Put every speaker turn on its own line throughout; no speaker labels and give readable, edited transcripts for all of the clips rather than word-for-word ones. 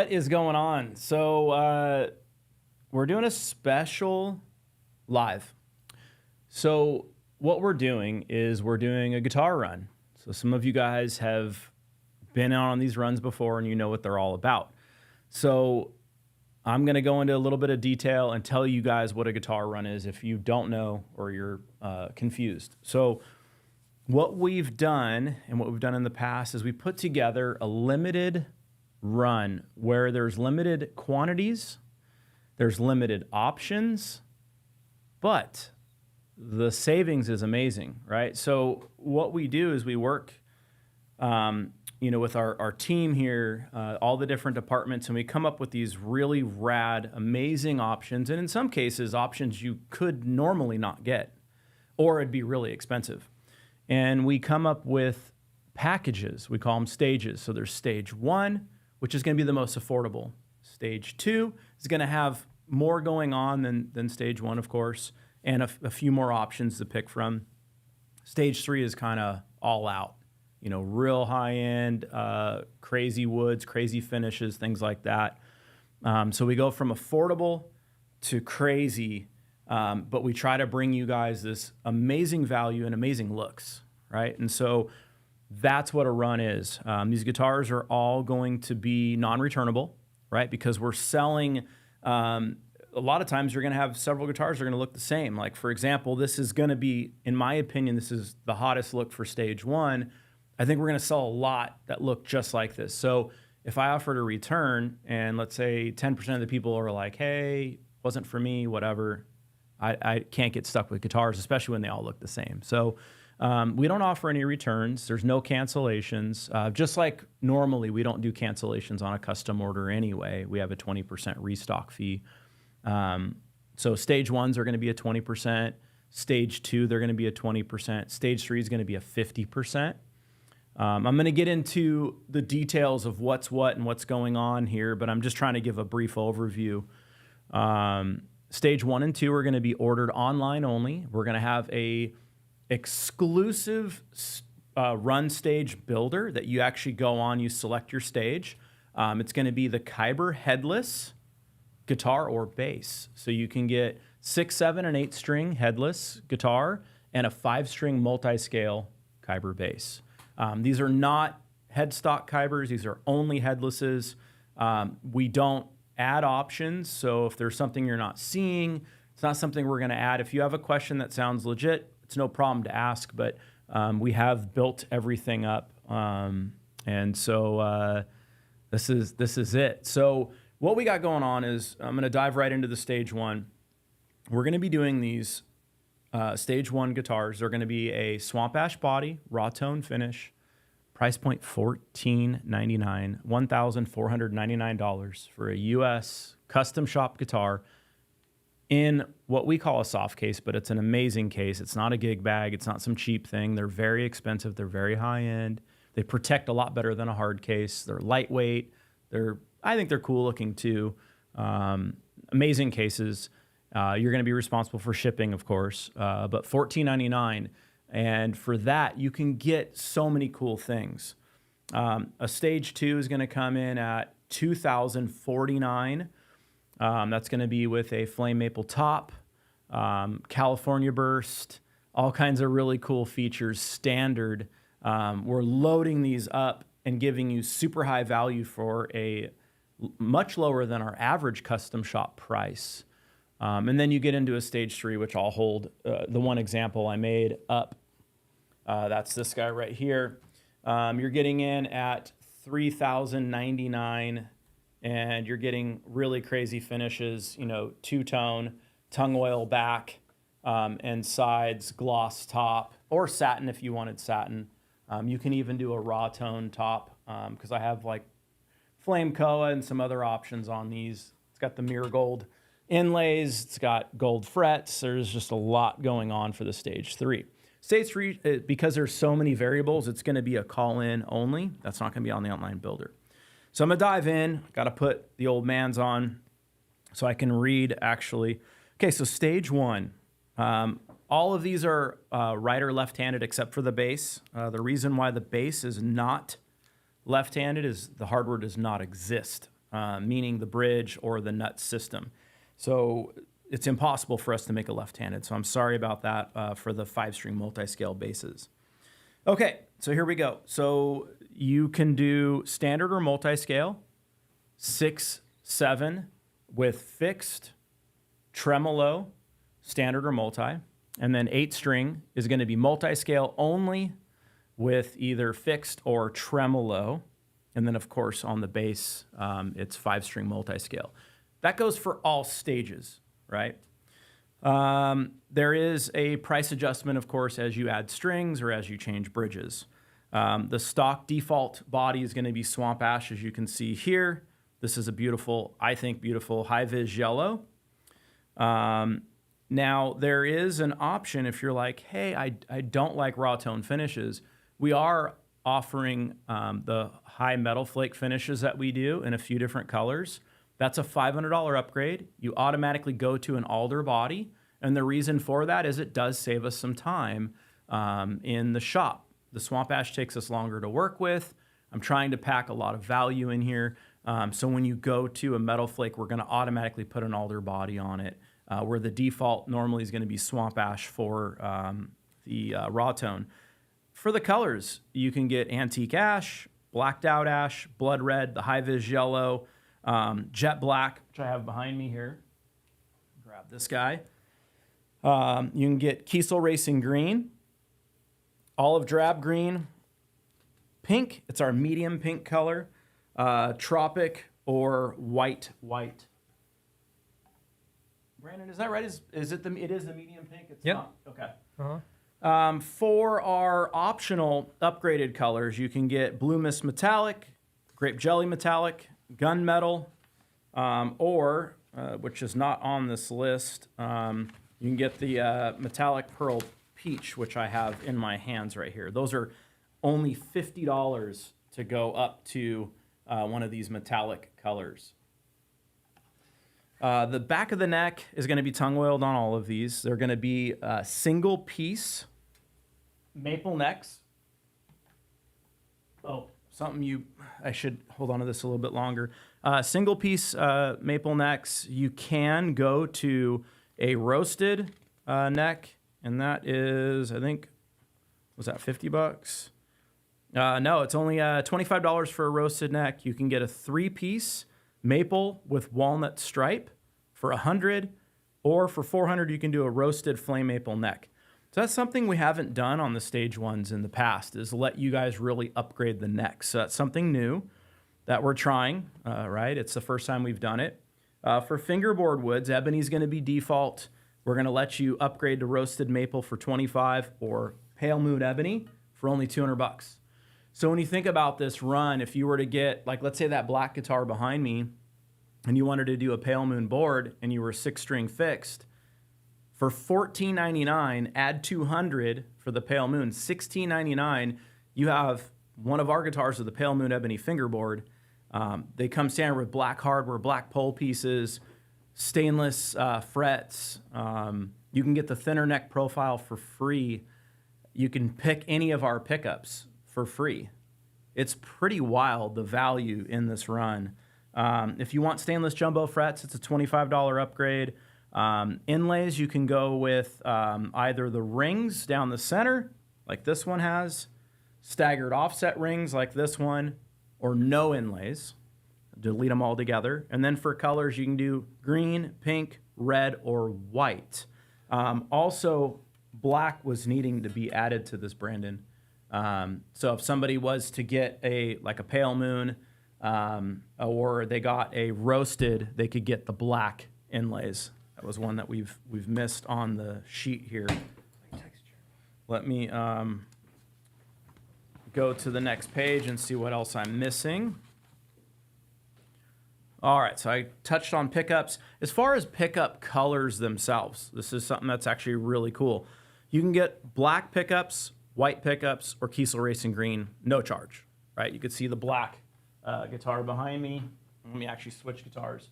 What is going on? So we're doing a special live. So what we're doing is we're doing a guitar run. So some of you guys have been out on these runs before and you know what they're all about. So I'm going to go into a little bit of detail and tell you guys what a guitar run is if you don't know or you're confused. So what we've done and what we've done in the past is we put together a limited run where there's limited quantities, there's limited options, but the savings is amazing, right? So what we do is we work, with our team here, all the different departments, and we come up with these really rad, amazing options. And in some cases, options you could normally not get, or it'd be really expensive. And we come up with packages. We call them stages. So there's stage 1, which is going to be the most affordable. Stage 2 is going to have more going on than stage 1, of course, and a few more options to pick from. Stage 3 is kind of all out, real high end, crazy woods, crazy finishes, things like that. So we go from affordable to crazy, but we try to bring you guys this amazing value and amazing looks, right? And so that's what a run is. These guitars are all going to be non-returnable, right? Because we're selling, a lot of times you're going to have several guitars that are going to look the same. Like, for example, this is going to be, in my opinion, this is the hottest look for stage 1. I think we're going to sell a lot that look just like this. So if I offered a return and let's say 10% of the people are like, hey, wasn't for me, whatever, I can't get stuck with guitars, especially when they all look the same. So we don't offer any returns. There's no cancellations. Just like normally we don't do cancellations on a custom order anyway. We have a 20% restock fee. So stage 1s are going to be a 20%. Stage 2, they're going to be a 20%. Stage 3 is going to be a 50%. I'm going to get into the details of what's what and what's going on here, but I'm just trying to give a brief overview. Stage 1 and 2 are going to be ordered online only. We're going to have a exclusive run stage builder that you actually go on, you select your stage. It's going to be the Kyber Headless guitar or bass. So you can get 6, 7, and 8 string headless guitar and a 5-string multi-scale Kyber bass. These are not headstock Kybers. These are only headlesses. We don't add options. So if there's something you're not seeing, it's not something we're going to add. If you have a question that sounds legit, it's no problem to ask, but we have built everything up. And so this is it. So what we got going on is I'm going to dive right into the stage 1. We're going to be doing these stage 1 guitars. They're going to be a swamp ash body, raw tone finish, price point $1,499, $1,499 for a U.S. custom shop guitar in what we call a soft case, but it's an amazing case. It's not a gig bag. It's not some cheap thing. They're very expensive. They're very high end. They protect a lot better than a hard case. They're lightweight. I think they're cool looking too. Amazing cases. You're going to be responsible for shipping, of course, but $1,499. And for that, you can get so many cool things. A stage 2 is going to come in at $2,049. That's going to be with a flame maple top, California burst, all kinds of really cool features, standard. We're loading these up and giving you super high value for a much lower than our average custom shop price. And then you get into a stage 3, which I'll hold the one example I made up. That's this guy right here. You're getting in at $3,099, and you're getting really crazy finishes, two-tone, tongue oil back, and sides, gloss top, or satin if you wanted satin. You can even do a raw tone top, because I have like flame koa and some other options on these. It's got the mirror gold inlays. It's got gold frets. There's just a lot going on for the stage 3. Stage 3, because there's so many variables, it's going to be a call-in only. That's not going to be on the online builder. So I'm going to dive in. Got to put the old man's on so I can read actually. Okay, so stage 1. All of these are right or left-handed except for the bass. The reason why the bass is not left-handed is the hardware does not exist meaning the bridge or the nut system. So it's impossible for us to make a left-handed. So I'm sorry about that for the 5-string multi-scale basses. Okay, so here we go. So you can do standard or multi-scale, 6, 7 with fixed, tremolo, standard or multi, and then 8-string is going to be multi-scale only with either fixed or tremolo. And then, of course, on the bass, it's 5-string multi-scale. That goes for all stages, right? There is a price adjustment, of course, as you add strings or as you change bridges. The stock default body is going to be Swamp Ash, as you can see here. This is a beautiful, I think, beautiful high-vis yellow. Now, there is an option if you're like, hey, I don't like raw tone finishes. We are offering the high metal flake finishes that we do in a few different colors. That's a $500 upgrade. You automatically go to an alder body. And the reason for that is it does save us some time in the shop. The Swamp Ash takes us longer to work with. I'm trying to pack a lot of value in here. So when you go to a metal flake, we're going to automatically put an alder body on it, where the default normally is going to be Swamp Ash for the raw tone. For the colors, you can get Antique Ash, Blacked Out Ash, Blood Red, the high-vis yellow, Jet Black, which I have behind me here. Grab this guy. You can get Kiesel Racing Green, Olive Drab Green, Pink, it's our medium pink color, Tropic, or White. Brandon, is that right? Is it it is the medium pink? It's
yep.
Not? Okay.
Uh-huh.
For our optional upgraded colors, you can get Blue Mist Metallic, Grape Jelly Metallic, Gunmetal, or, which is not on this list, you can get the Metallic Pearl Peach, which I have in my hands right here. Those are only $50 to go up to one of these metallic colors. The back of the neck is going to be tongue oiled on all of these. They're going to be single piece maple necks. Oh, I should hold on to this a little bit longer. Single piece maple necks. You can go to a roasted neck, and that is, I think, was that $50? No, it's only $25 for a roasted neck. You can get a 3-piece maple with walnut stripe for $100, or for $400 you can do a roasted flame maple neck. So that's something we haven't done on the stage ones in the past, is let you guys really upgrade the neck. So that's something new that we're trying, right? It's the first time we've done it. For fingerboard woods, ebony's going to be default. We're going to let you upgrade to roasted maple for $25, or pale moon ebony for only $200. So when you think about this run, if you were to get, like, let's say that black guitar behind me, and you wanted to do a pale moon board, and you were 6-string fixed, for $14.99, add $200 for the pale moon, $16.99, you have one of our guitars with the pale moon ebony fingerboard. They come standard with black hardware, black pole pieces, stainless frets. You can get the thinner neck profile for free. You can pick any of our pickups for free. It's pretty wild, the value in this run. If you want stainless jumbo frets, it's a $25 upgrade. Inlays, you can go with either the rings down the center, like this one has, staggered offset rings like this one, or no inlays. Delete them all together. And then for colors, you can do green, pink, red, or white. Also, black was needing to be added to this, Brandon. So if somebody was to get a pale moon, or they got a roasted, they could get the black inlays. That was one that we've missed on the sheet here. Let me go to the next page and see what else I'm missing. All right, so I touched on pickups. As far as pickup colors themselves, this is something that's actually really cool. You can get black pickups, white pickups, or Kiesel Racing Green, no charge, right? You can see the black guitar behind me. Let me actually switch guitars.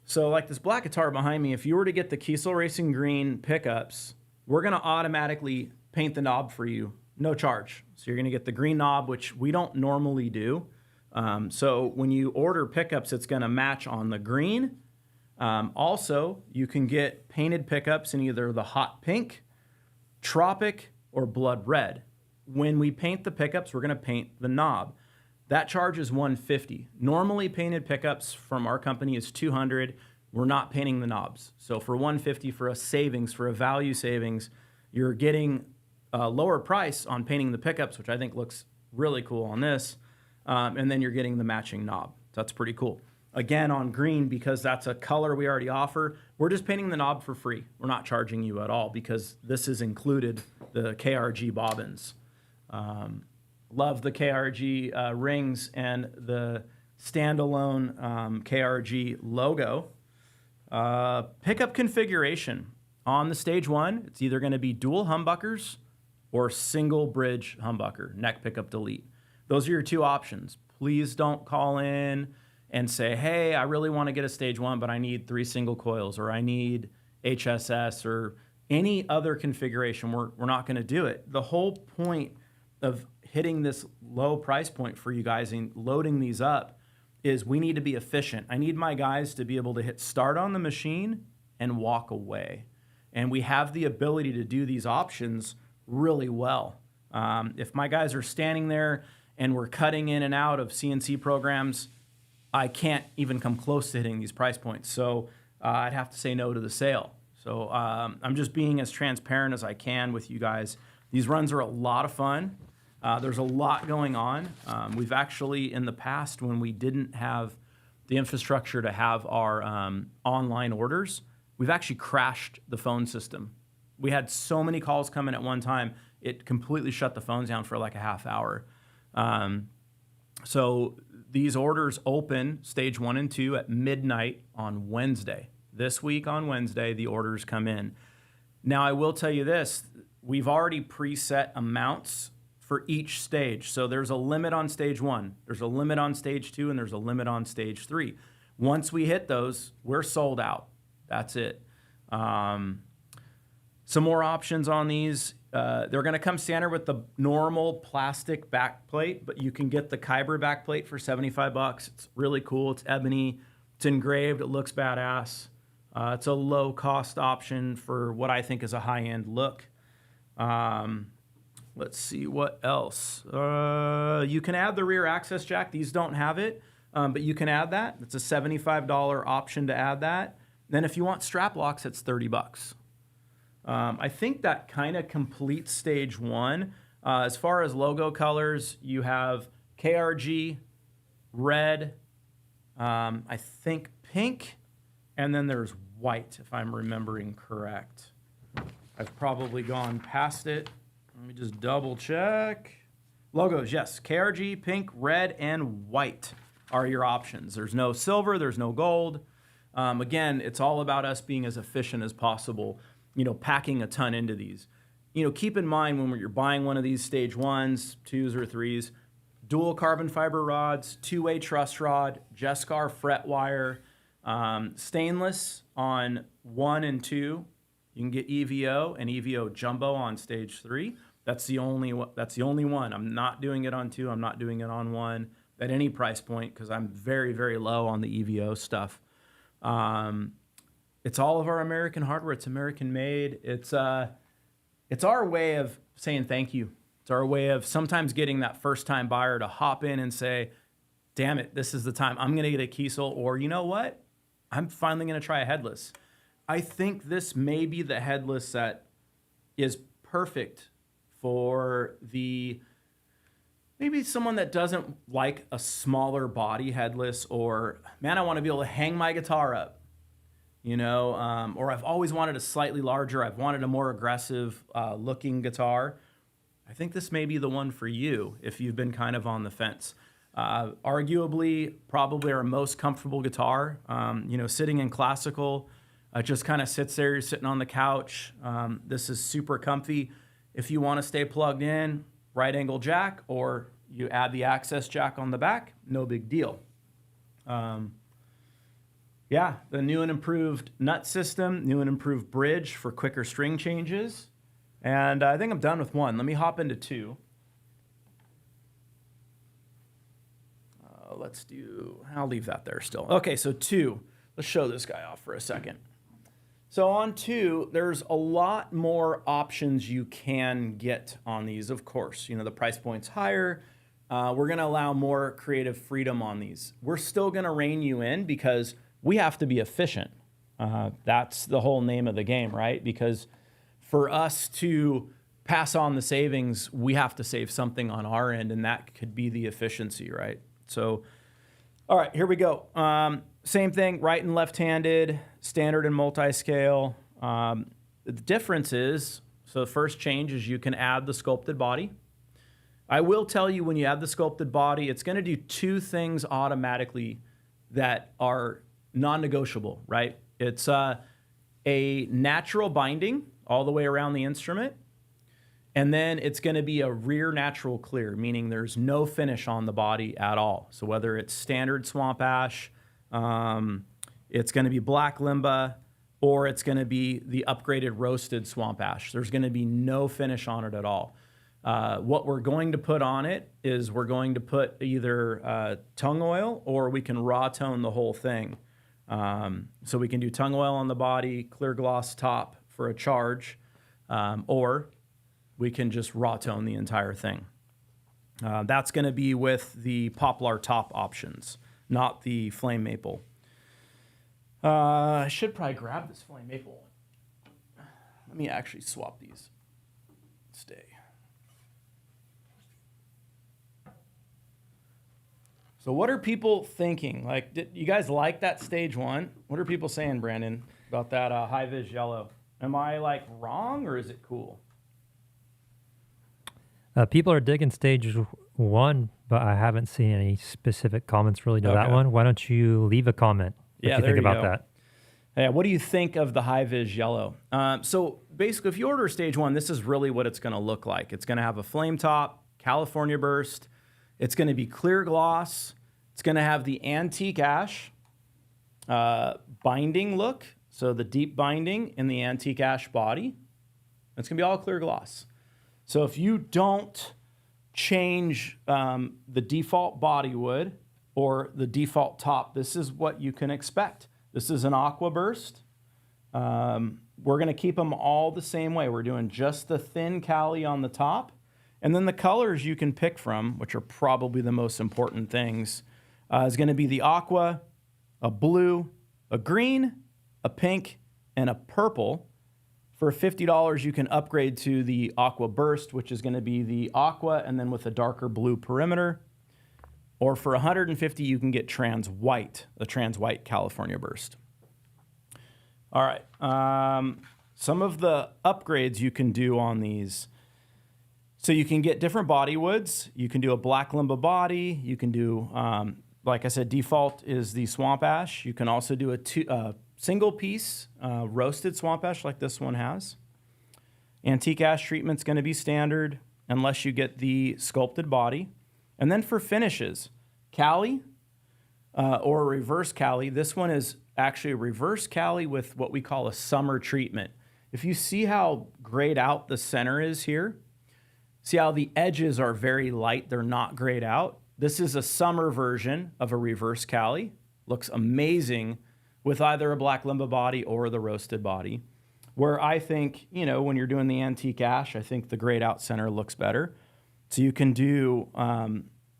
So like this black guitar behind me, if you were to get the Kiesel Racing Green pickups, we're going to automatically paint the knob for you, no charge. So you're going to get the green knob, which we don't normally do. So when you order pickups, it's going to match on the green. Also, you can get painted pickups in either the hot pink, tropic, or blood red. When we paint the pickups, we're going to paint the knob. That charge is $150. Normally, painted pickups from our company is $200. We're not painting the knobs. So for $150, for a savings, for a value savings, you're getting a lower price on painting the pickups, which I think looks really cool on this. And then you're getting the matching knob. So that's pretty cool. Again, on green, because that's a color we already offer, we're just painting the knob for free. We're not charging you at all because this is included, the KRG bobbins. Love the KRG rings and the standalone KRG logo. Pickup configuration. On the stage one, it's either going to be dual humbuckers or single bridge humbucker, neck pickup delete. Those are your two options. Please don't call in and say, hey, I really want to get a stage one, but I need 3 single coils, or I need HSS, or any other configuration. We're not going to do it. The whole point of hitting this low price point for you guys and loading these up is we need to be efficient. I need my guys to be able to hit start on the machine and walk away. And we have the ability to do these options really well. If my guys are standing there and we're cutting in and out of CNC programs, I can't even come close to hitting these price points. So I'd have to say no to the sale. So I'm just being as transparent as I can with you guys. These runs are a lot of fun. There's a lot going on. We've actually, in the past, when we didn't have the infrastructure to have our online orders, we've actually crashed the phone system. We had so many calls come in at one time, it completely shut the phones down for like a half hour. So these orders open stage 1 and 2 at midnight on Wednesday. This week on Wednesday, the orders come in. Now, I will tell you this, we've already preset amounts for each stage. So there's a limit on stage 1, there's a limit on stage 2, and there's a limit on stage 3. Once we hit those, we're sold out. That's it. Some more options on these. They're going to come standard with the normal plastic backplate, but you can get the Kyber backplate for $75. It's really cool. It's ebony. It's engraved. It looks badass. It's a low-cost option for what I think is a high-end look. Let's see what else. You can add the rear access jack. These don't have it, but you can add that. It's a $75 option to add that. Then if you want strap locks, it's $30. I think that kind of completes stage 1. As far as logo colors, you have KRG, red, I think pink, and then there's white, if I'm remembering correct. I've probably gone past it. Let me just double check. Logos, yes, KRG, pink, red, and white are your options. There's no silver, there's no gold. Again, it's all about us being as efficient as possible, packing a ton into these. Keep in mind when you're buying one of these stage 1s, 2s, or 3s, dual carbon fiber rods, 2-way truss rod, Jescar fret wire, stainless on 1 and 2. You can get EVO and EVO jumbo on stage 3. That's the only one. I'm not doing it on 2. I'm not doing it on 1 at any price point because I'm very, very low on the EVO stuff. It's all of our American hardware. It's American made. It's our way of saying thank you. It's our way of sometimes getting that first time buyer to hop in and say, damn it, this is the time. I'm going to get a Kiesel, or you know what? I'm finally going to try a Headless. I think this may be the Headless that is perfect for maybe someone that doesn't like a smaller body Headless, or, man, I want to be able to hang my guitar up. Or I've always wanted a slightly larger, I've wanted a more aggressive looking guitar. I think this may be the one for you if you've been kind of on the fence. Arguably, probably our most comfortable guitar, sitting in classical, it just kind of sits there, you're sitting on the couch. This is super comfy. If you want to stay plugged in, right angle jack, or you add the access jack on the back, no big deal. Yeah, the new and improved nut system, new and improved bridge for quicker string changes. And I think I'm done with 1. Let me hop into 2. I'll leave that there still. Okay, so 2. Let's show this guy off for a second. So on 2, there's a lot more options you can get on these, of course. You know, the price point's higher. We're going to allow more creative freedom on these. We're still going to rein you in because we have to be efficient. That's the whole name of the game, right? Because for us to pass on the savings, we have to save something on our end, and that could be the efficiency, right? So, all right, here we go. Same thing, right and left-handed, standard and multi-scale. The difference is, so the first change is you can add the sculpted body. I will tell you when you add the sculpted body, it's going to do 2 things automatically that are non-negotiable, right? It's a natural binding all the way around the instrument, and then it's going to be a rear natural clear, meaning there's no finish on the body at all. So whether it's standard swamp ash, it's going to be black limba, or it's going to be the upgraded roasted swamp ash. There's going to be no finish on it at all. What we're going to put on it is we're going to put either tung oil, or we can raw tone the whole thing. So we can do tung oil on the body, clear gloss top for a charge, or we can just raw tone the entire thing. That's going to be with the poplar top options, not the flame maple. I should probably grab this flame maple. Let me actually swap these. Stay. So what are people thinking? Like, did you guys like that stage 1? What are people saying, Brandon, about that high-vis yellow? Am I like wrong, or is it cool?
People are digging stage 1, but I haven't seen any specific comments really to that one. Why don't you leave a comment? What you think about that?
Yeah, what do you think of the high-vis yellow? So basically, if you order stage 1, this is really what it's going to look like. It's going to have a flame top, California burst. It's going to be clear gloss. It's going to have the antique ash binding look, so the deep binding in the antique ash body. It's going to be all clear gloss. So if you don't change the default body wood or the default top, this is what you can expect. This is an aqua burst. We're going to keep them all the same way. We're doing just the thin cali on the top. And then the colors you can pick from, which are probably the most important things, is going to be the aqua, a blue, a green, a pink, and a purple. For $50, you can upgrade to the aqua burst, which is going to be the aqua and then with a darker blue perimeter. Or for $150, you can get trans white, the trans white California burst. All right. Some of the upgrades you can do on these. So you can get different body woods. You can do a black limba body. You can do, like I said, default is the swamp ash. You can also do a single piece roasted swamp ash like this one has. Antique ash treatment's going to be standard unless you get the sculpted body. And then for finishes, Cali or a reverse Cali. This one is actually a reverse Cali with what we call a summer treatment. If you see how grayed out the center is here, see how the edges are very light, they're not grayed out. This is a summer version of a reverse Cali. Looks amazing with either a black limba body or the roasted body. Where I think, you know, when you're doing the antique ash, I think the grayed out center looks better. So you can do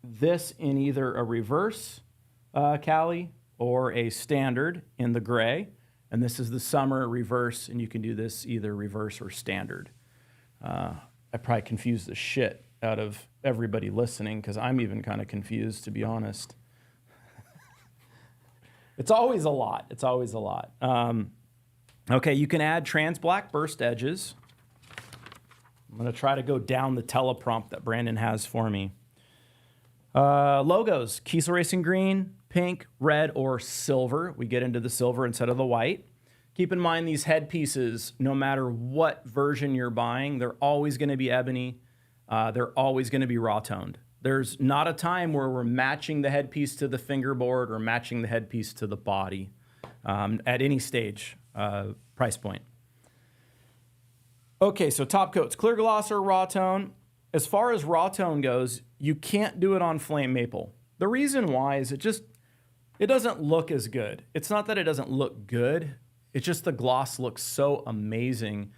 this in either a reverse Cali or a standard in the gray. And this is the summer reverse, and you can do this either reverse or standard. I probably confused the shit out of everybody listening because I'm even kind of confused, to be honest. It's always a lot. It's always a lot. Okay, you can add trans black burst edges. I'm going to try to go down the teleprompt that Brandon has for me. Logos, Kiesel Racing green, pink, red, or silver. We get into the silver instead of the white. Keep in mind these headpieces, no matter what version you're buying, they're always going to be ebony. They're always going to be raw toned. There's not a time where we're matching the headpiece to the fingerboard or matching the headpiece to the body. At any stage, price point. Okay, so top coats, clear gloss or raw tone. As far as raw tone goes, you can't do it on flame maple. The reason why is it doesn't look as good. It's not that it doesn't look good. It's just the gloss looks so amazing.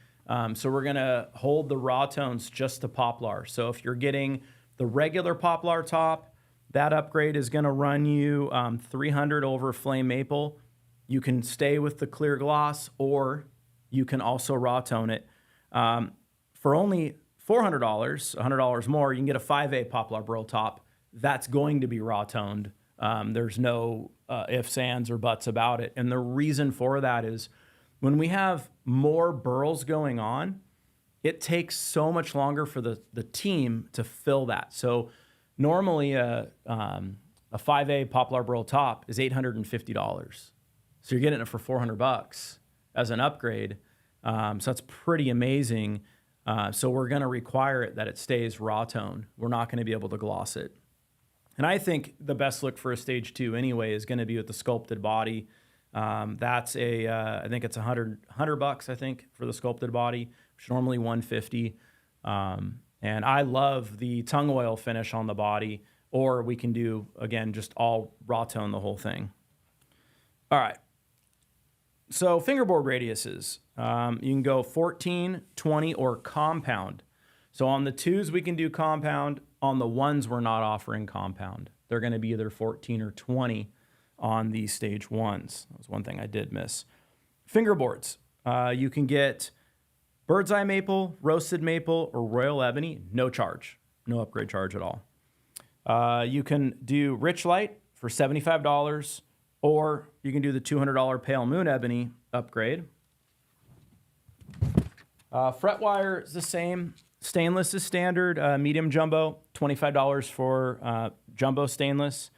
So we're gonna hold the raw tones just to poplar. So if you're getting the regular poplar top, that upgrade is gonna run you 300 over flame maple. You can stay with the clear gloss, or you can also raw tone it. For only $400, $100 more, you can get a 5A poplar burl top. That's going to be raw toned. There's no ifs, ands, or buts about it. And the reason for that is when we have more burls going on, it takes so much longer for the team to fill that. So normally a 5A poplar burl top is $850. So you're getting it for $400 as an upgrade. So that's pretty amazing. So we're going to require it that it stays raw tone. We're not going to be able to gloss it. And I think the best look for a stage 2 anyway is going to be with the sculpted body. That's I think it's $100 I think for the sculpted body, which is normally $150. And I love the tongue oil finish on the body, or we can do, again, just all raw tone the whole thing. All right. So fingerboard radiuses, you can go 14, 20, or compound. So on the 2s, we can do compound. On the 1s, we're not offering compound. They're going to be either 14 or 20 on the stage 1s. That was one thing I did miss. Fingerboards, you can get bird's eye maple, roasted maple, or royal ebony, no charge, no upgrade charge at all. You can do rich light for $75, or you can do the $200 pale moon ebony upgrade. Fret wire is the same. Stainless is standard, medium jumbo, $25 for jumbo stainless.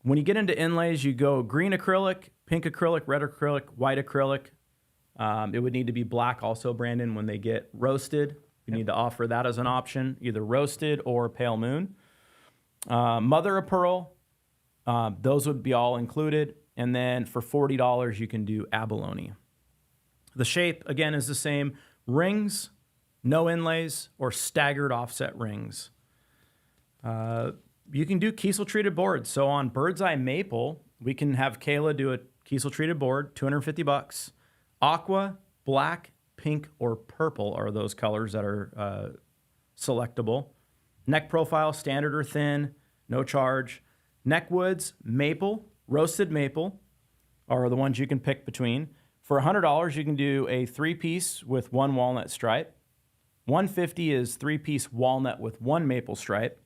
When you get into inlays, you go green acrylic, pink acrylic, red acrylic, white acrylic. It would need to be black also, Brandon, when they get roasted. You need to offer that as an option, either roasted or pale moon. Mother of pearl, those would be all included. And then for $40, you can do abalone. The shape, again, is the same. Rings, no inlays, or staggered offset rings. You can do Kiesel treated boards. So on bird's eye maple, we can have Kayla do a Kiesel treated board, $250. Aqua, black, pink, or purple are those colors that are selectable. Neck profile, standard or thin, no charge. Neck woods, maple, roasted maple are the ones you can pick between. For $100, you can do a 3-piece with 1 walnut stripe. $150 is 3-piece walnut with 1 maple stripe.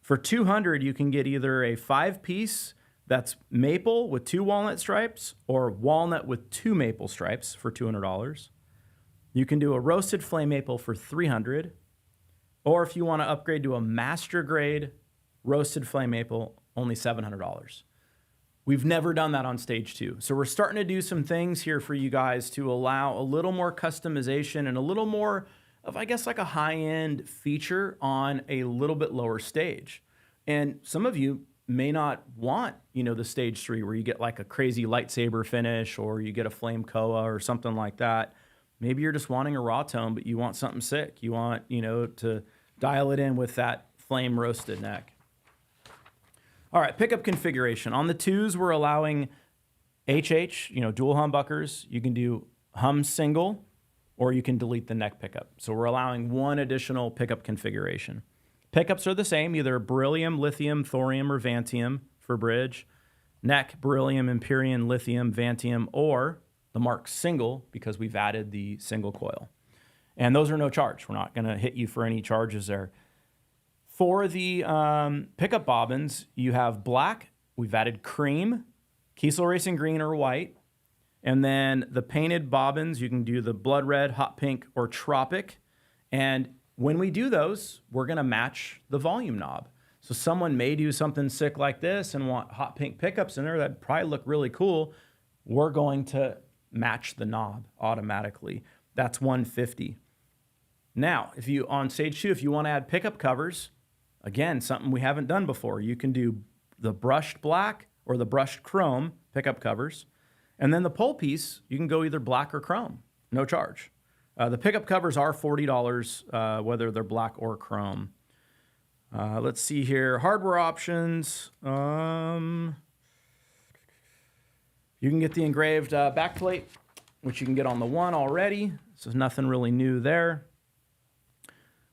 For $200, you can get either a 5-piece that's maple with 2 walnut stripes, or walnut with 2 maple stripes for $200. You can do a roasted flame maple for $300. Or if you want to upgrade to a master grade roasted flame maple, only $700. We've never done that on stage 2. So we're starting to do some things here for you guys to allow a little more customization and a little more of, I guess, like a high-end feature on a little bit lower stage. And some of you may not want, the stage 3 where you get like a crazy lightsaber finish, or you get a flame koa or something like that. Maybe you're just wanting a raw tone, but you want something sick. You want, to dial it in with that flame roasted neck. All right, pickup configuration. On the 2s, we're allowing HH, dual humbuckers. You can do hum single, or you can delete the neck pickup. So we're allowing 1 additional pickup configuration. Pickups are the same, either beryllium, lithium, thorium, or vantium for bridge. Neck, beryllium, Empyrean, lithium, vantium, or the Mark single, because we've added the single coil. And those are no charge. We're not going to hit you for any charges there. For the pickup bobbins, you have black. We've added cream, Kiesel Racing green or white. And then the painted bobbins, you can do the blood red, hot pink, or tropic. And when we do those, we're going to match the volume knob. So someone may do something sick like this and want hot pink pickups in there that probably look really cool. We're going to match the knob automatically. That's $150. Now, if you on stage 2, if you want to add pickup covers, again, something we haven't done before, you can do the brushed black or the brushed chrome pickup covers. And then the pole piece, you can go either black or chrome, no charge. The pickup covers are $40, whether they're black or chrome. Let's see here. Hardware options. You can get the engraved backplate, which you can get on the one already. So nothing really new there.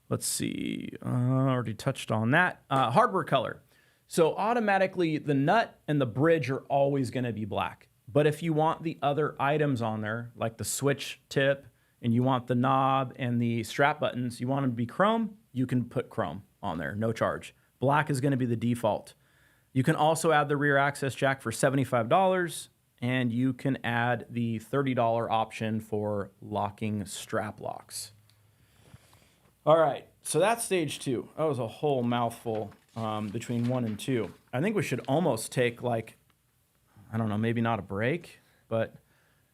Let's see. Already touched on that. Hardware color. So automatically, the nut and the bridge are always going to be black. But if you want the other items on there, like the switch tip, and you want the knob and the strap buttons, you want them to be chrome, you can put chrome on there, no charge. Black is going to be the default. You can also add the rear access jack for $75, and you can add the $30 option for locking strap locks. All right, so that's stage 2. That was a whole mouthful between 1 and 2. I think we should almost take, like, I don't know, maybe not a break, but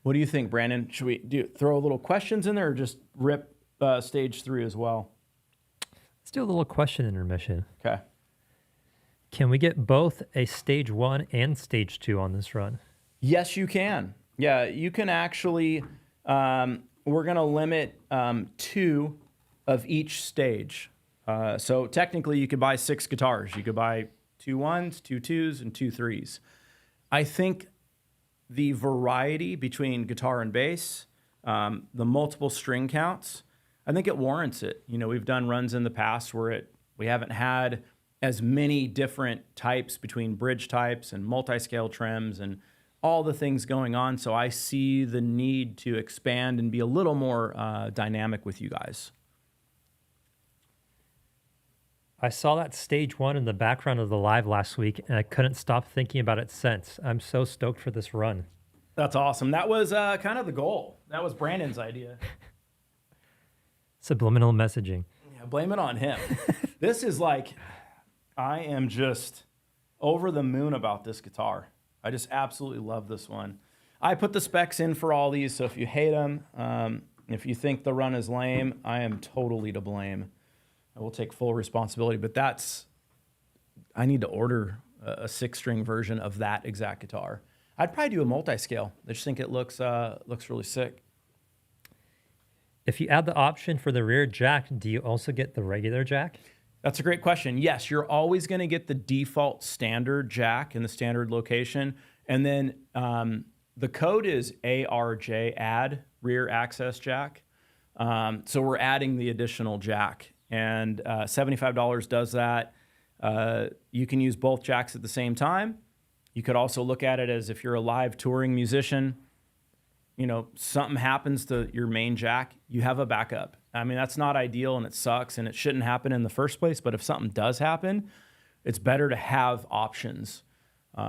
what do you think, Brandon? Should we throw a little questions in there or just rip stage 3 as well?
Let's do a little question intermission.
Okay.
Can we get both a stage 1 and stage 2 on this run?
Yes, you can. Yeah, you can actually, we're going to limit 2 of each stage. So technically you could buy 6 guitars. You could buy 2 1s, 2 2s, and 2 3s. I think the variety between guitar and bass, the multiple string counts, I think it warrants it. You know, we've done runs in the past where we haven't had as many different types between bridge types and multi-scale trims and all the things going on. So I see the need to expand and be a little more dynamic with you guys.
I saw that stage 1 in the background of the live last week, and I couldn't stop thinking about it since. I'm so stoked for this run.
That's awesome. That was kind of the goal. That was Brandon's idea.
Subliminal messaging.
Yeah, blame it on him. This is like, I am just over the moon about this guitar. I just absolutely love this one. I put the specs in for all these, so if you hate them, if you think the run is lame, I am totally to blame. I will take full responsibility, but I need to order a 6-string version of that exact guitar. I'd probably do a multi-scale. I just think it looks really sick.
If you add the option for the rear jack, do you also get the regular jack?
That's a great question. Yes, you're always going to get the default standard jack in the standard location. And then the code is ARJ, add rear access jack. So we're adding the additional jack. And $75 does that. You can use both jacks at the same time. You could also look at it as if you're a live touring musician, you know, something happens to your main jack, you have a backup. I mean, that's not ideal and it sucks and it shouldn't happen in the first place. But if something does happen, it's better to have options.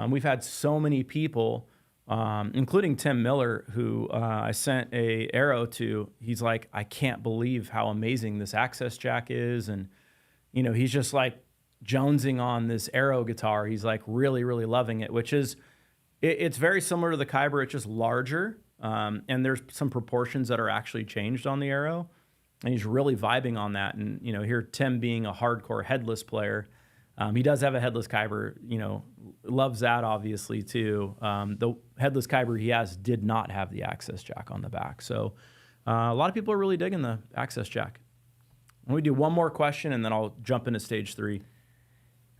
We've had so many people, including Tim Miller, who I sent a arrow to. He's like, I can't believe how amazing this access jack is. And, you know, he's just like jonesing on this arrow guitar. He's like really, really loving it, which is, it's very similar to the Kyber. It's just larger. And there's some proportions that are actually changed on the arrow. And he's really vibing on that. And, you know, here Tim being a hardcore Headless player, he does have a Headless Kyber, you know, loves that obviously too. The Headless Kyber he has did not have the access jack on the back. So a lot of people are really digging the access jack. And we do one more question and then I'll jump into stage 3.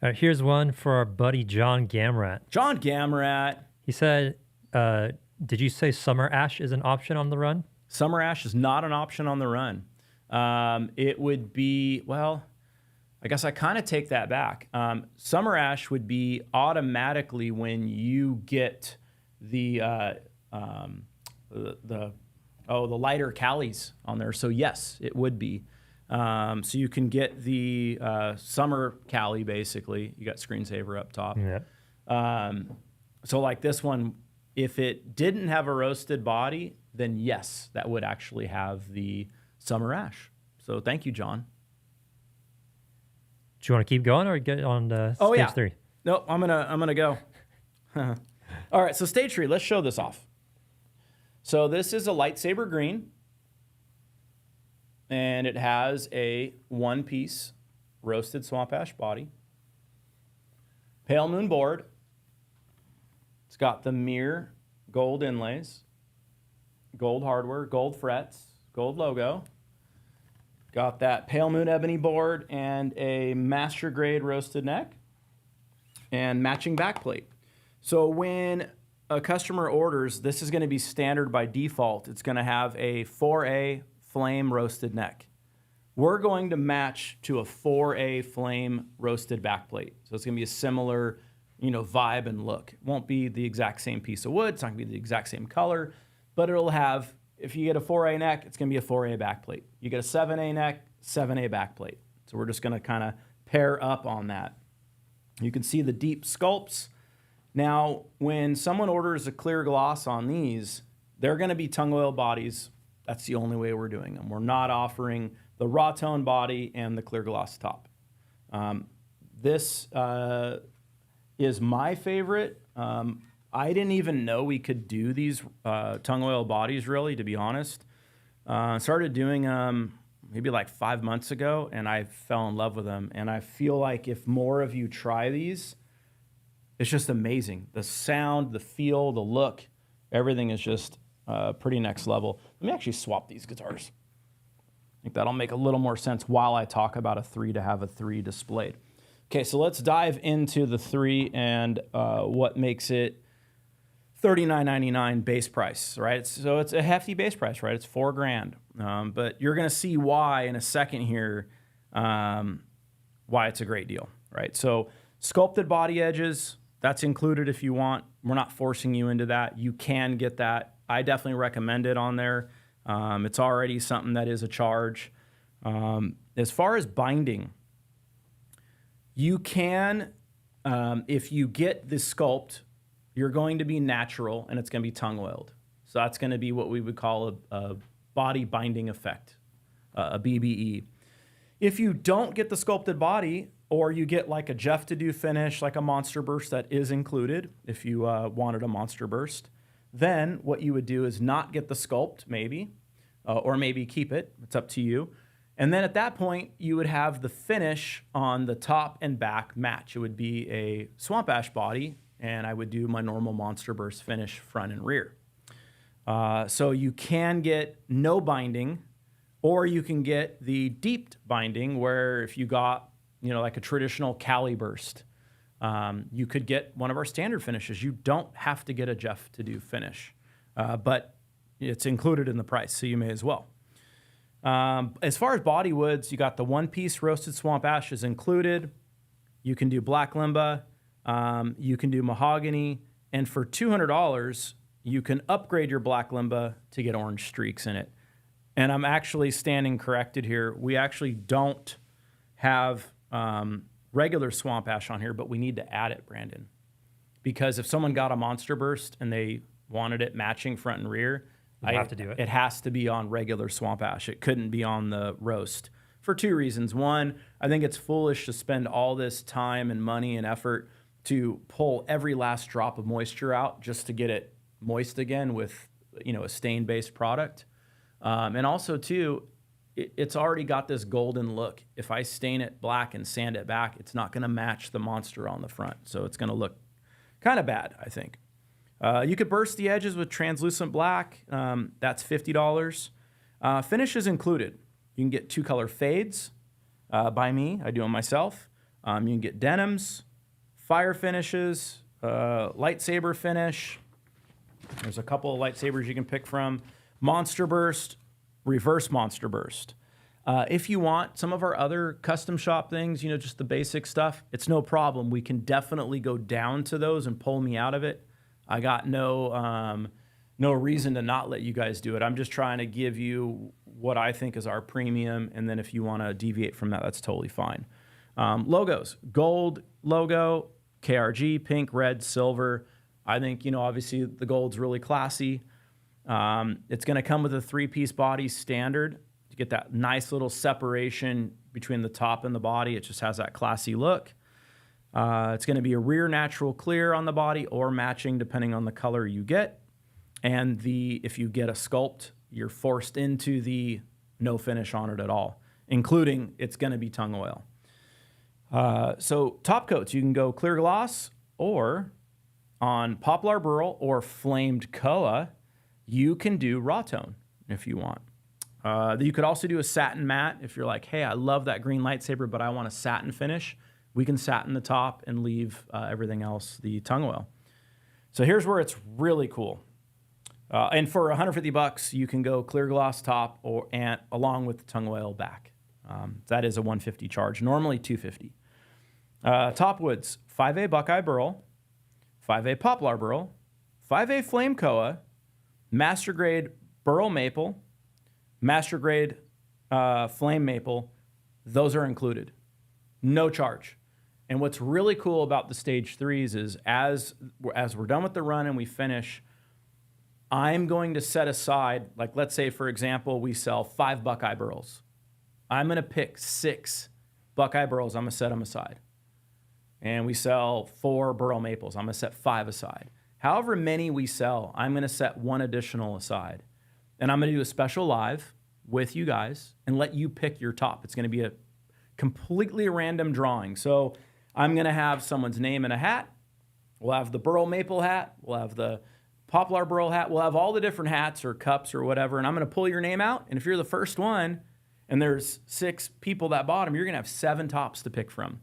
All right, here's one for our buddy John Gamrat.
John Gamrat.
He said, did you say Summer Ash is an option on the run?
Summer Ash is not an option on the run. It would be, well, I guess I kind of take that back. Summer Ash would be automatically when you get the lighter Calis on there. So yes, it would be. So you can get the Summer Cali basically. You got screensaver up top.
Yeah.
So like this one, if it didn't have a roasted body, then yes, that would actually have the Summer Ash. So thank you, John.
Do you want to keep going or get on to stage 3?
No, I'm gonna go. All right, so stage 3. Let's show this off. So this is a lightsaber green, and it has a 1-piece roasted swamp ash body. Pale moon board. It's got the mirror gold inlays, gold hardware, gold frets, gold logo. Got that Pale Moon Ebony board and a master grade roasted neck and matching backplate. So when a customer orders, this is going to be standard by default. It's going to have a 4A flame roasted neck. We're going to match to a 4A flame roasted backplate. So it's going to be a similar, vibe and look. It won't be the exact same piece of wood. It's not going to be the exact same color, but it'll have, if you get a 4A neck, it's going to be a 4A backplate. You get a 7A neck, 7A backplate. So we're just going to kind of pair up on that. You can see the deep sculpts. Now, when someone orders a clear gloss on these, they're going to be tung oil bodies. That's the only way we're doing them. We're not offering the raw tone body and the clear gloss top. This is my favorite. I didn't even know we could do these tung oil bodies, really, to be honest. Started doing them maybe like 5 months ago, and I fell in love with them. And I feel like if more of you try these, it's just amazing. The sound, the feel, the look, everything is just pretty next level. Let me actually swap these guitars. I think that'll make a little more sense while I talk about a 3 to have a 3 displayed. Okay, so let's dive into the 3 and what makes it $39.99 base price, right? So it's a hefty base price, right? It's $4,000. But you're going to see why in a second here, why it's a great deal, right? So sculpted body edges, that's included if you want. We're not forcing you into that. You can get that. I definitely recommend it on there. It's already something that is a charge. As far as binding, you can, if you get the sculpt, you're going to be natural and it's going to be tung oiled. So that's going to be what we would call a body binding effect, a BBE. If you don't get the sculpted body, or you get like a Jeff to do finish, like a Monster Burst that is included, if you wanted a Monster Burst, then what you would do is not get the sculpt, maybe, or maybe keep it. It's up to you. And then at that point, you would have the finish on the top and back match. It would be a Swamp Ash body, and I would do my normal Monster Burst finish front and rear. So you can get no binding, or you can get the deep binding, where if you got, like a traditional Cali Burst, you could get one of our standard finishes. You don't have to get a Jeff to do finish, but it's included in the price, so you may as well. As far as body woods, you got the one-piece roasted Swamp Ash is included. You can do black limba. You can do mahogany. And for $200, you can upgrade your black limba to get orange streaks in it. And I'm actually standing corrected here. We actually don't have regular Swamp Ash on here, but we need to add it, Brandon. Because if someone got a Monster Burst and they wanted it matching front and rear,
you have to do it.
It has to be on regular Swamp Ash. It couldn't be on the roast for 2 reasons. One, I think it's foolish to spend all this time and money and effort to pull every last drop of moisture out just to get it moist again with, a stain-based product. And also, too, it's already got this golden look. If I stain it black and sand it back, it's not going to match the monster on the front. So it's going to look kind of bad, I think. You could burst the edges with translucent black. That's $50. Finish is included. You can get 2-color fades by me. I do them myself. You can get denims, fire finishes, lightsaber finish. There's a couple of lightsabers you can pick from. Monster Burst, reverse Monster Burst. If you want some of our other custom shop things, just the basic stuff, it's no problem. We can definitely go down to those and pull me out of it. I got no reason to not let you guys do it. I'm just trying to give you what I think is our premium, and then if you want to deviate from that, that's totally fine. Logos, gold logo, KRG, pink, red, silver. I think, obviously the gold's really classy. It's going to come with a 3-piece body standard to get that nice little separation between the top and the body. It just has that classy look. It's going to be a rear natural clear on the body or matching depending on the color you get. And if you get a sculpt, you're forced into the no finish on it at all, including it's going to be tung oil. So top coats, you can go clear gloss, or on Poplar Burl or Flamed Koa, you can do raw tone if you want. You could also do a satin matte if you're like, hey, I love that green lightsaber, but I want a satin finish. We can satin the top and leave everything else the tung oil. So here's where it's really cool. And for $150, you can go clear gloss top and along with the tung oil back. That is a $150 charge, normally $250. Top woods, 5A Buckeye Burl, 5A Poplar Burl, 5A Flame Koa, Master Grade Burl Maple, Master Grade Flame Maple. Those are included. No charge. And what's really cool about the stage 3s is as we're done with the run and we finish, I'm going to set aside, like let's say, for example, we sell 5 Buckeye Burls. I'm going to pick 6 Buckeye Burls. I'm going to set them aside. And we sell 4 Burl Maples. I'm going to set 5 aside. However many we sell, I'm going to set 1 additional aside. And I'm going to do a special live with you guys and let you pick your top. It's going to be a completely random drawing. So I'm going to have someone's name in a hat. We'll have the Burl Maple hat. We'll have the Poplar Burl hat. We'll have all the different hats or cups or whatever. And I'm going to pull your name out. And if you're the first one and there's 6 people that bought them, you're going to have 7 tops to pick from.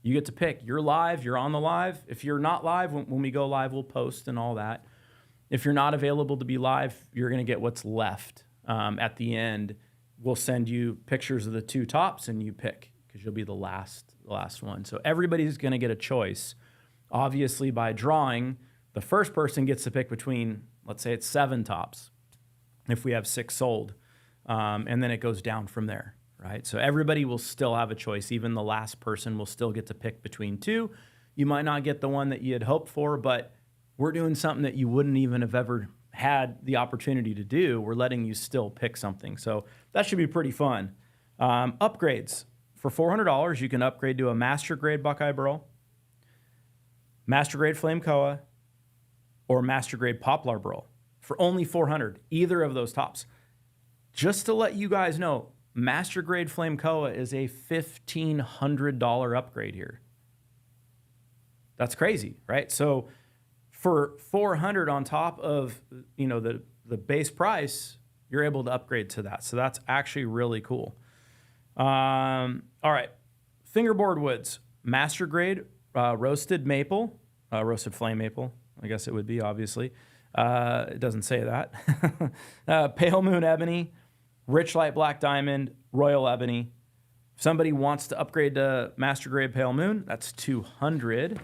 You get to pick. You're live. You're on the live. If you're not live, when we go live, we'll post and all that. If you're not available to be live, you're going to get what's left. At the end, we'll send you pictures of the 2 tops and you pick because you'll be the last one. So everybody's going to get a choice. Obviously, by drawing, the first person gets to pick between, let's say it's 7 tops if we have 6 sold. And then it goes down from there, right? So everybody will still have a choice. Even the last person will still get to pick between 2. You might not get the one that you had hoped for, but we're doing something that you wouldn't even have ever had the opportunity to do. We're letting you still pick something. So that should be pretty fun. Upgrades. For $400, you can upgrade to a Master Grade Buckeye Burl, Master Grade Flame Koa, or Master Grade Poplar Burl for only $400, either of those tops. Just to let you guys know, Master Grade Flame Koa is a $1,500 upgrade here. That's crazy, right? So for $400 on top of the base price, you're able to upgrade to that. So that's actually really cool. All right, fingerboard woods, Master Grade roasted maple, roasted flame maple. I guess it would be, obviously. It doesn't say that. Pale Moon Ebony, Rich Light Black Diamond, Royal Ebony. If somebody wants to upgrade to Master Grade Pale Moon, that's $200.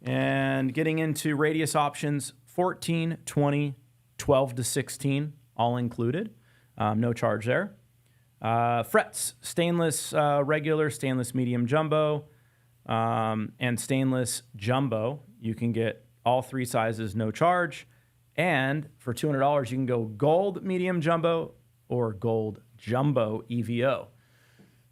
And getting into radius options, 14, 20, 12 to 16, all included. No charge there. Frets, stainless regular, stainless medium jumbo, and stainless jumbo. You can get all 3 sizes, no charge. And for $200, you can go gold medium jumbo or gold jumbo EVO.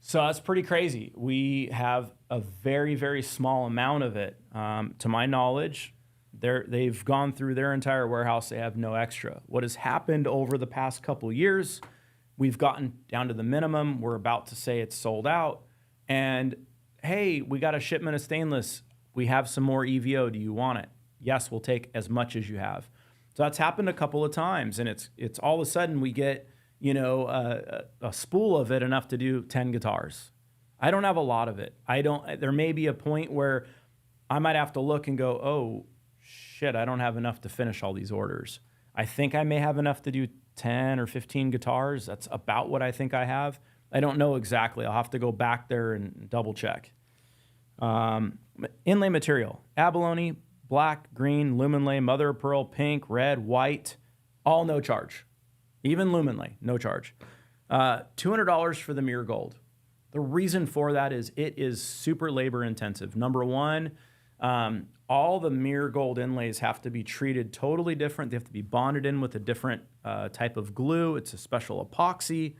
So that's pretty crazy. We have a very, very small amount of it. To my knowledge, they've gone through their entire warehouse. They have no extra. What has happened over the past couple years, we've gotten down to the minimum. We're about to say it's sold out. And, hey, we got a shipment of stainless. We have some more EVO. Do you want it? Yes, we'll take as much as you have. So that's happened a couple of times. And it's all of a sudden we get a spool of it enough to do 10 guitars. I don't have a lot of it. There may be a point where I might have to look and go, oh, shit, I don't have enough to finish all these orders. I think I may have enough to do 10 or 15 guitars. That's about what I think I have. I don't know exactly. I'll have to go back there and double check. Inlay material, abalone, black, green, lumen lay, mother of pearl, pink, red, white, all no charge. Even lumen lay, no charge. $200 for the mirror gold. The reason for that is it is super labor intensive. Number one, all the mirror gold inlays have to be treated totally different. They have to be bonded in with a different type of glue. It's a special epoxy.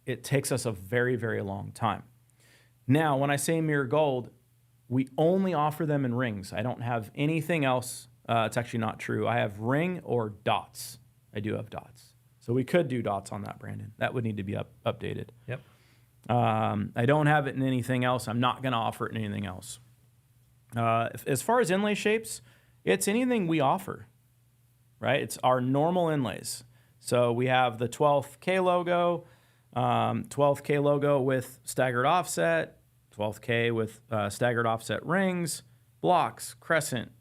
It takes us a very, very long time. Now, when I say mirror gold, we only offer them in rings. I don't have anything else. It's actually not true. I have ring or dots. I do have dots. So we could do dots on that, Brandon. That would need to be updated.
Yep.
I don't have it in anything else. I'm not going to offer it in anything else. As far as inlay shapes, it's anything we offer, right? It's our normal inlays. So we have the 12K logo, 12K logo with staggered offset, 12K with staggered offset rings, blocks, crescent,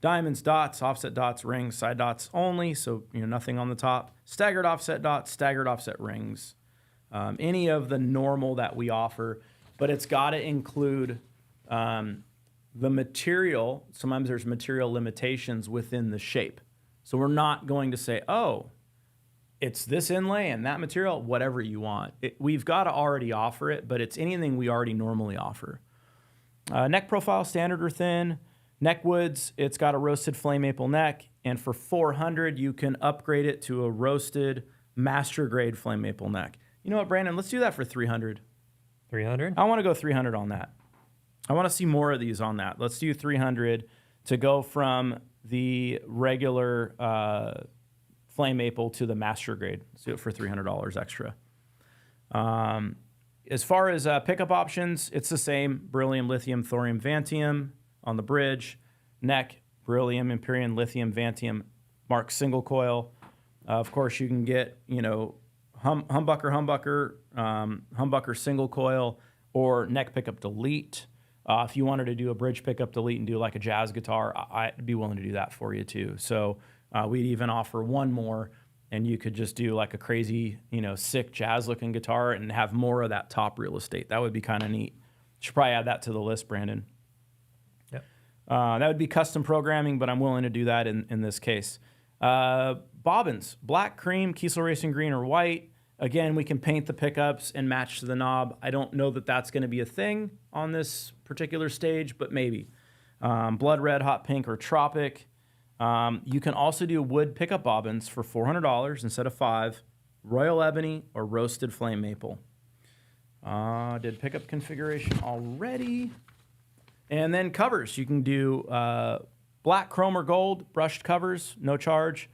diamonds, dots, offset dots, rings, side dots only. So, nothing on the top. Staggered offset dots, staggered offset rings. Any of the normal that we offer, but it's got to include the material. Sometimes there's material limitations within the shape. So we're not going to say, oh, it's this inlay and that material, whatever you want. We've got to already offer it, but it's anything we already normally offer. Neck profile, standard or thin. Neck woods, it's got a roasted flame maple neck. And for $400, you can upgrade it to a roasted master grade flame maple neck. You know what, Brandon? Let's do that for $300.
$300?
I want to go $300 on that. I want to see more of these on that. Let's do $300 to go from the regular flame maple to the master grade. Let's do it for $300 extra. As far as pickup options, it's the same. Beryllium, lithium, thorium, vantium on the bridge. Neck, beryllium, Empyrean, lithium, vantium, mark single coil. Of course, you can get, humbucker, single coil, or neck pickup delete. If you wanted to do a bridge pickup delete and do like a jazz guitar, I'd be willing to do that for you too. So we'd even offer one more, and you could just do like a crazy, sick jazz looking guitar and have more of that top real estate. That would be kind of neat. Should probably add that to the list, Brandon.
Yep.
That would be custom programming, but I'm willing to do that in this case. Bobbins, black, cream, Kiesel Racing green, or white. Again, we can paint the pickups and match to the knob. I don't know that that's going to be a thing on this particular stage, but maybe. Blood red, hot pink, or tropic. You can also do wood pickup bobbins for $400 instead of $500. Royal ebony or roasted flame maple. Did pickup configuration already. And then covers. You can do black, chrome, or gold, brushed covers, no charge.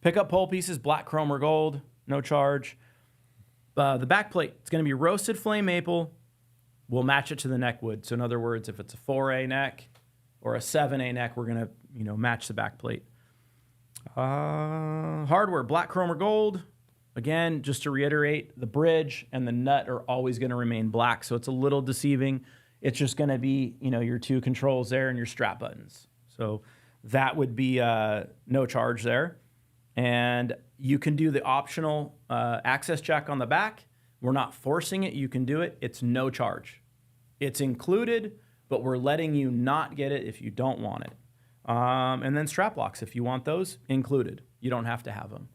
Pickup pole pieces, black, chrome, or gold, no charge. The back plate, it's going to be roasted flame maple. We'll match it to the neck wood. So in other words, if it's a 4A neck or a 7A neck, we're going to match the back plate. Hardware, black, chrome, or gold. Again, just to reiterate, the bridge and the nut are always going to remain black, so it's a little deceiving. It's just going to be, your two controls there and your strap buttons. So that would be no charge there. And you can do the optional access jack on the back. We're not forcing it. You can do it. It's no charge. It's included, but we're letting you not get it if you don't want it. And then strap locks, if you want those, included. You don't have to have them.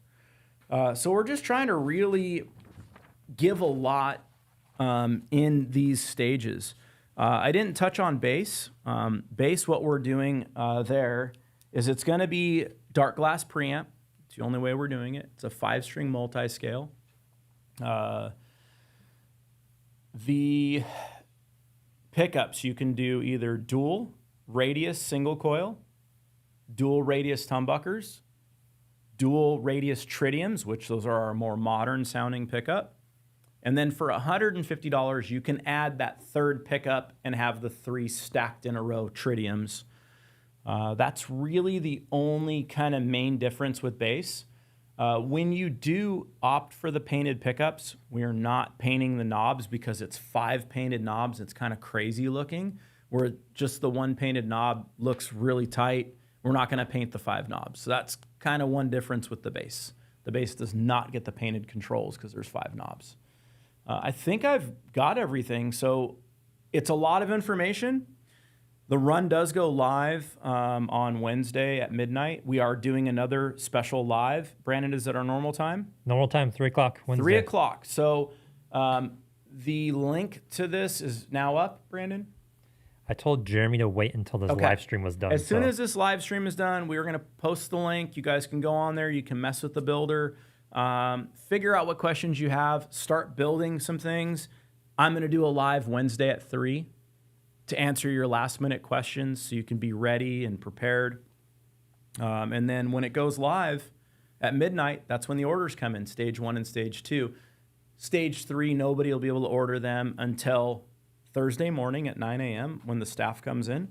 So we're just trying to really give a lot in these stages. I didn't touch on bass. Bass, what we're doing there is it's going to be dark glass preamp. It's the only way we're doing it. It's a 5-string multi-scale. The pickups, you can do either dual radius single coil, dual radius humbuckers, dual radius tritiums, which those are our more modern sounding pickup. And then for $150, you can add that third pickup and have the 3 stacked in a row tritiums. That's really the only kind of main difference with bass. When you do opt for the painted pickups, we are not painting the knobs because it's 5 painted knobs. It's kind of crazy looking, where just the one painted knob looks really tight. We're not going to paint the 5 knobs. So that's kind of one difference with the bass. The bass does not get the painted controls because there's 5 knobs. I think I've got everything. So it's a lot of information. The run does go live on Wednesday at midnight. We are doing another special live. Brandon, is it our normal time?
Normal time, 3 o'clock Wednesday.
3 o'clock. So the link to this is now up, Brandon?
I told Jeremy to wait until this live stream was done.
As soon as this live stream is done, we are going to post the link. You guys can go on there. You can mess with the builder. Figure out what questions you have. Start building some things. I'm going to do a live Wednesday at 3 to answer your last minute questions so you can be ready and prepared. And then when it goes live at midnight, that's when the orders come in, stage 1 and stage 2. Stage 3, nobody will be able to order them until Thursday morning at 9 a.m. when the staff comes in.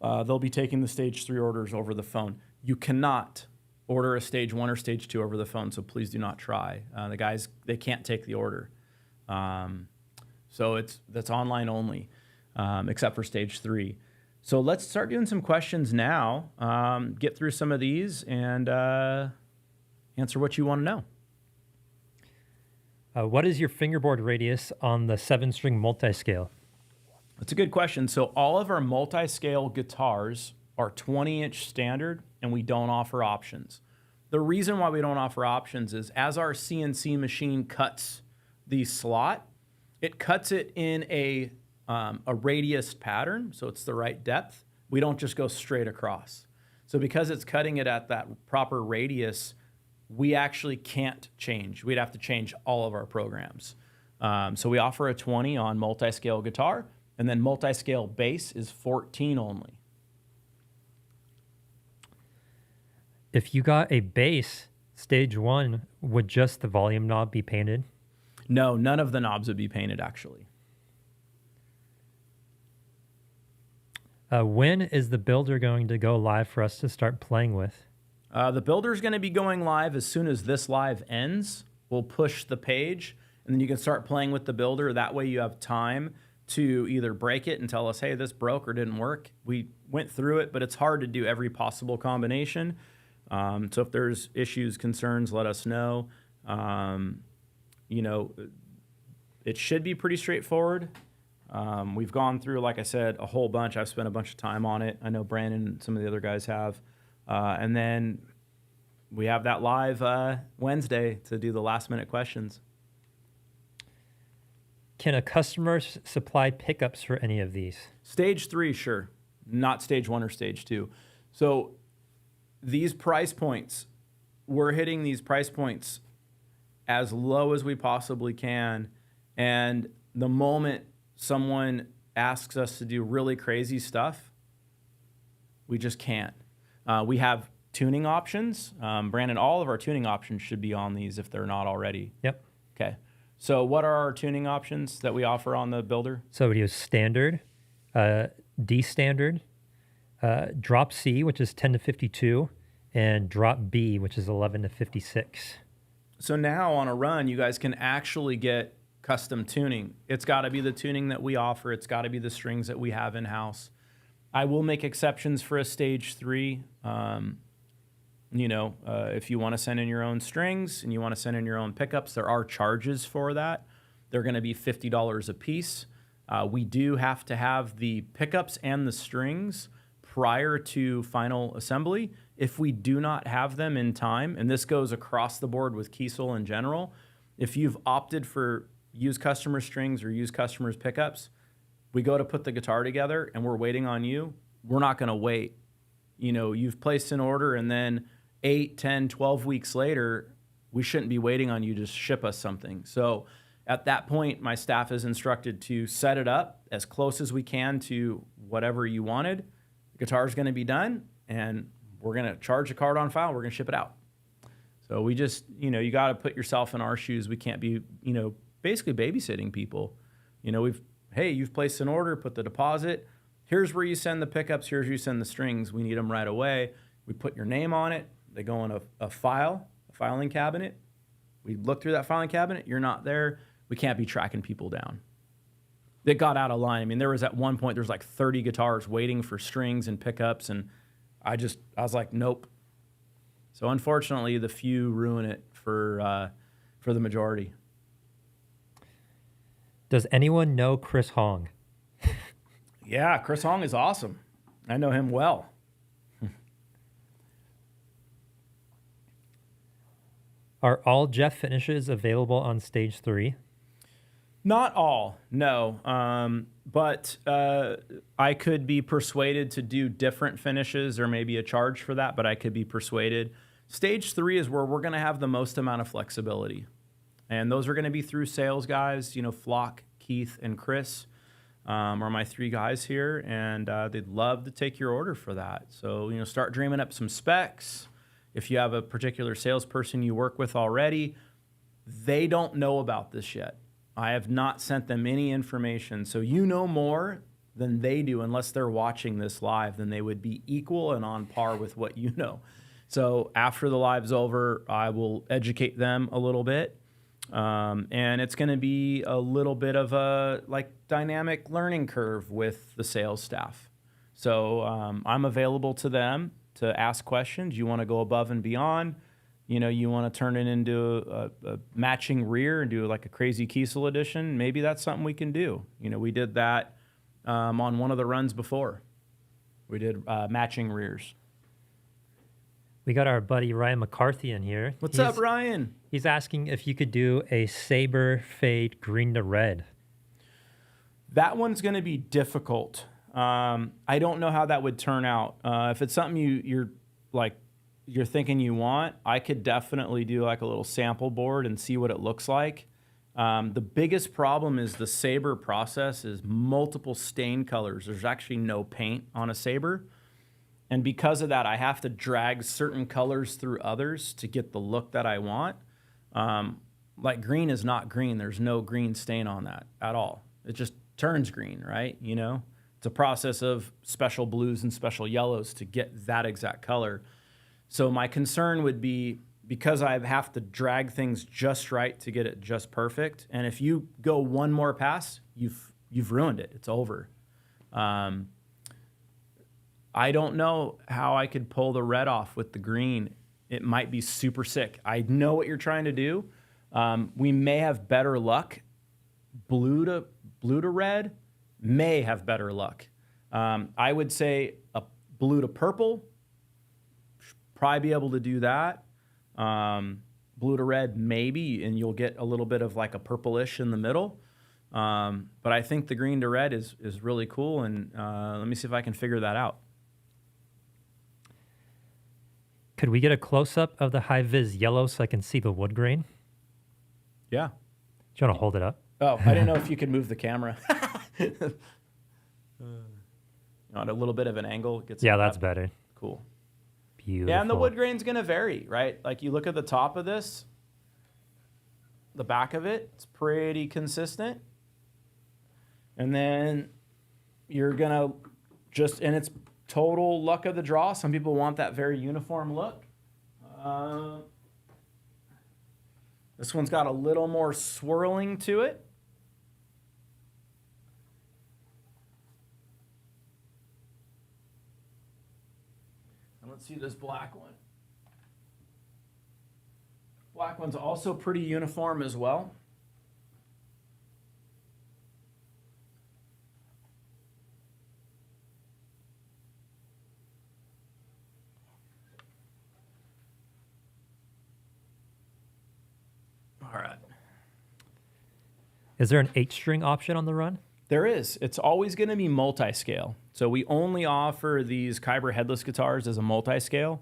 They'll be taking the stage 3 orders over the phone. You cannot order a stage 1 or stage 2 over the phone, so please do not try. The guys, they can't take the order. So that's online only, except for stage 3. So let's start doing some questions now, get through some of these, and answer what you want to know.
What is your fingerboard radius on the 7-string multi-scale?
That's a good question. So all of our multi-scale guitars are 20-inch standard, and we don't offer options. The reason why we don't offer options is as our CNC machine cuts the slot, it cuts it in a radius pattern, so it's the right depth. We don't just go straight across. So because it's cutting it at that proper radius, we actually can't change. We'd have to change all of our programs. So we offer a 20 on multi-scale guitar, and then multi-scale bass is 14 only.
If you got a bass, stage 1, would just the volume knob be painted?
No, none of the knobs would be painted, actually.
When is the builder going to go live for us to start playing with?
The builder's going to be going live as soon as this live ends. We'll push the page, and then you can start playing with the builder. That way you have time to either break it and tell us, hey, this broke or didn't work. We went through it, but it's hard to do every possible combination. So if there's issues, concerns, let us know. You know, it should be pretty straightforward. We've gone through, like I said, a whole bunch. I've spent a bunch of time on it. I know Brandon and some of the other guys have. And then we have that live Wednesday to do the last minute questions.
Can a customer supply pickups for any of these?
Stage 3, sure. Not stage 1 or stage 2. So these price points, we're hitting these price points as low as we possibly can. And the moment someone asks us to do really crazy stuff, we just can't. We have tuning options. Brandon, all of our tuning options should be on these if they're not already.
Yep.
Okay. So what are our tuning options that we offer on the builder?
So we use standard, D standard, drop C, which is 10 to 52, and drop B, which is 11 to 56.
So now on a run, you guys can actually get custom tuning. It's got to be the tuning that we offer. It's got to be the strings that we have in-house. I will make exceptions for a stage 3. If you want to send in your own strings and you want to send in your own pickups, there are charges for that. They're going to be $50 a piece. We do have to have the pickups and the strings prior to final assembly. If we do not have them in time, and this goes across the board with Kiesel in general, if you've opted for use customer strings or use customers pickups, we go to put the guitar together and we're waiting on you, we're not going to wait. You know, you've placed an order and then 8, 10, 12 weeks later, we shouldn't be waiting on you to ship us something. So at that point, my staff is instructed to set it up as close as we can to whatever you wanted. The guitar's going to be done, and we're going to charge a card on file. We're going to ship it out. So we just, you got to put yourself in our shoes. We can't be, basically babysitting people. You've placed an order, put the deposit. Here's where you send the pickups. Here's where you send the strings. We need them right away. We put your name on it. They go in a filing cabinet. We look through that filing cabinet. You're not there. We can't be tracking people down. It got out of line. I mean, there was at one point, there's like 30 guitars waiting for strings and pickups. And I was like, nope. So unfortunately, the few ruin it for the majority.
Does anyone know Chris Hong?
Yeah, Chris Hong is awesome. I know him well.
Are all Jeff finishes available on stage 3?
Not all, no. But I could be persuaded to do different finishes or maybe a charge for that, but I could be persuaded. Stage 3 is where we're going to have the most amount of flexibility. And those are going to be through sales guys, Flock, Keith, and Chris are my 3 guys here, and they'd love to take your order for that. So, start dreaming up some specs. If you have a particular salesperson you work with already, they don't know about this yet. I have not sent them any information. So you know more than they do unless they're watching this live, then they would be equal and on par with what you know. So after the live's over, I will educate them a little bit. And it's going to be a little bit of a like dynamic learning curve with the sales staff. So I'm available to them to ask questions. You want to go above and beyond, you want to turn it into a matching rear and do like a crazy Kiesel edition. Maybe that's something we can do. We did that on one of the runs before. We did matching rears.
We got our buddy Ryan McCarthy in here.
What's up, Ryan?
He's asking if you could do a Saber fade green to red.
That one's going to be difficult. I don't know how that would turn out. If it's something you're thinking you want, I could definitely do like a little sample board and see what it looks like. The biggest problem is the Saber process is multiple stain colors. There's actually no paint on a Saber. And because of that, I have to drag certain colors through others to get the look that I want. Like green is not green. There's no green stain on that at all. It just turns green, right? It's a process of special blues and special yellows to get that exact color. So my concern would be because I have to drag things just right to get it just perfect. And if you go one more pass, you've ruined it. It's over. I don't know how I could pull the red off with the green. It might be super sick. I know what you're trying to do. We may have better luck. Blue to red may have better luck. I would say a blue to purple, probably be able to do that. Blue to red, maybe, and you'll get a little bit of like a purplish in the middle. But I think the green to red is really cool, and let me see if I can figure that out.
Could we get a close-up of the high-vis yellow so I can see the wood grain?
Yeah.
Do you want to hold it up?
Oh, I didn't know if you could move the camera. On a little bit of an angle.
Yeah, that's better.
Cool.
Beautiful.
Yeah, and the wood grain's going to vary, right? Like you look at the top of this, the back of it, it's pretty consistent. And then you're going to and it's total luck of the draw. Some people want that very uniform look. This one's got a little more swirling to it. And let's see this black one. Black one's also pretty uniform as well. All right.
Is there an 8-string option on the run?
There is. It's always going to be multi-scale. So we only offer these Kyber Headless guitars as a multi-scale.